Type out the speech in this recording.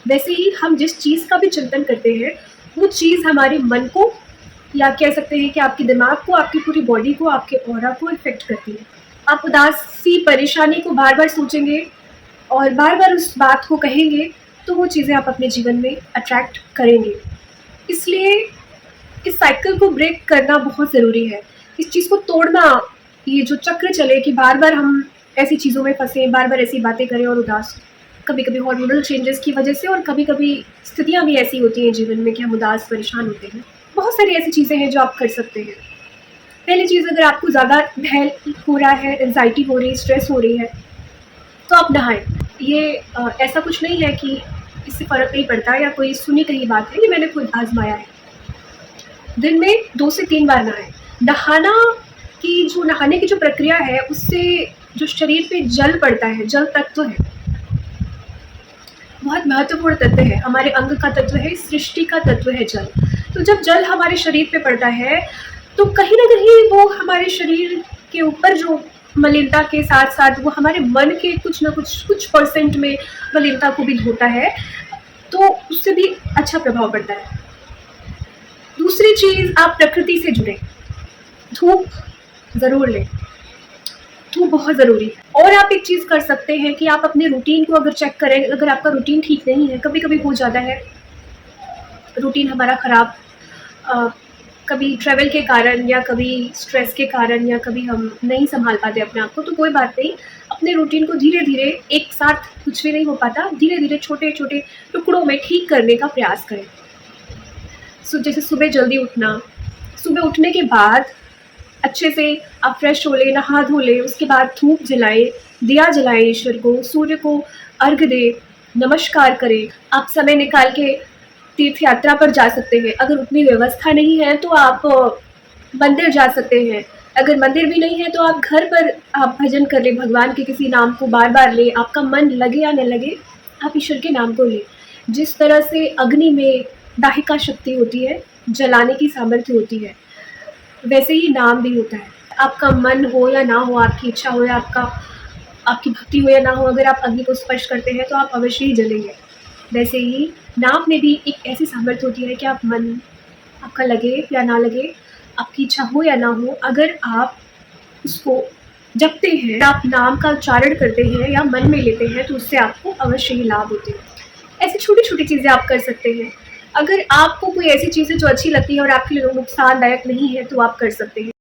वैसे ही हम जिस चीज़ का भी चिंतन करते हैं, वो चीज़ हमारे मन को या कह सकते हैं कि आपके दिमाग को, आपकी पूरी बॉडी को, आपके ऑरा को इफ़ेक्ट करती है। आप उदासी, परेशानी को बार-बार सोचेंगे और बार-बार उस बात को कहेंगे, तो वो चीज़ें आप अपने जीवन में अट्रैक्ट करेंगे। इसलिए इस साइकिल को ब्रेक करना बहुत ज़रूरी है। इस चीज़ को तोड़ना, ये जो चक्र चले कि बार-बार हम ऐसी चीज़ों में फँसें, बार-बार ऐसी बातें करें और उदास, कभी-कभी हार्मोनल चेंजेस की वजह से और कभी-कभी स्थितियाँ भी ऐसी होती हैं जीवन में कि हम उदास, परेशान होते हैं। बहुत सारी ऐसी चीज़ें हैं जो आप कर सकते हैं। पहली चीज़, अगर आपको ज़्यादा भय हो रहा है, एंग्ज़ायटी हो रही है, स्ट्रेस हो रही है, तो आप नहाएँ। ये ऐसा कुछ नहीं है कि इससे फ़र्क नहीं पड़ता या कोई सुनी कही बात है, ये मैंने खुद आज़माया है। दिन में 2 से 3 बार नहाएँ। नहाना नहाने की जो प्रक्रिया है, उससे जो शरीर पे जल पड़ता है, जल तत्व है, बहुत महत्वपूर्ण तत्व है, हमारे अंग का तत्व है, सृष्टि का तत्व है जल। तो जब जल हमारे शरीर पे पड़ता है, तो कहीं न कहीं वो हमारे शरीर के ऊपर जो मलिनता के साथ-साथ वो हमारे मन के कुछ परसेंट में मलिनता को भी धोता है, तो उससे भी अच्छा प्रभाव पड़ता है। दूसरी चीज़, आप प्रकृति से जुड़ें। धूप ज़रूर लें, धूप बहुत ज़रूरी है। और आप एक चीज़ कर सकते हैं कि आप अपने रूटीन को अगर चेक करें, अगर आपका रूटीन ठीक नहीं है, कभी-कभी हो जाता है रूटीन हमारा ख़राब, अ, कभी ट्रैवल के कारण या कभी स्ट्रेस के कारण या कभी हम नहीं सँभाल पाते अपने आप को, तो कोई बात नहीं। अपने रूटीन को धीरे-धीरे, एक साथ कुछ भी नहीं हो पाता, धीरे-धीरे छोटे-छोटे टुकड़ों में ठीक करने का प्रयास करें। जैसे सुबह जल्दी उठना, सुबह उठने के बाद अच्छे से आप फ्रेश हो लें, नहा धो लें, उसके बाद धूप जलाएँ, दिया जलाएँ ईश्वर को, सूर्य को अर्घ्य दें, नमस्कार करें। आप समय निकाल के तीर्थ यात्रा पर जा सकते हैं। अगर उतनी व्यवस्था नहीं है तो आप मंदिर जा सकते हैं। अगर मंदिर भी नहीं है तो आप घर पर आप भजन कर लें, भगवान के किसी नाम को बार-बार लें, आपका मन लगे या न लगे, आप ईश्वर के नाम को लें। जिस तरह से अग्नि में दाहिका शक्ति होती है, जलाने की सामर्थ्य होती है, वैसे ही नाम भी होता है। आपका मन हो या ना हो, आपकी इच्छा हो या आपकी भक्ति हो या ना हो, अगर आप अग्नि को स्पर्श करते हैं तो आप अवश्य ही जलेंगे। वैसे ही नाम में भी एक ऐसी सामर्थ्य होती है कि आप मन आपका लगे या ना लगे, आपकी इच्छा हो या ना हो, अगर आप उसको जपते हैं, आप नाम का उच्चारण करते हैं या मन में लेते हैं, तो उससे आपको अवश्य ही लाभ होते हैं। ऐसी छोटी-छोटी चीज़ें आप कर सकते हैं। अगर आपको कोई ऐसी चीज़ है जो अच्छी लगती है और आपके लिए नुकसानदायक नहीं है, तो आप कर सकते हैं।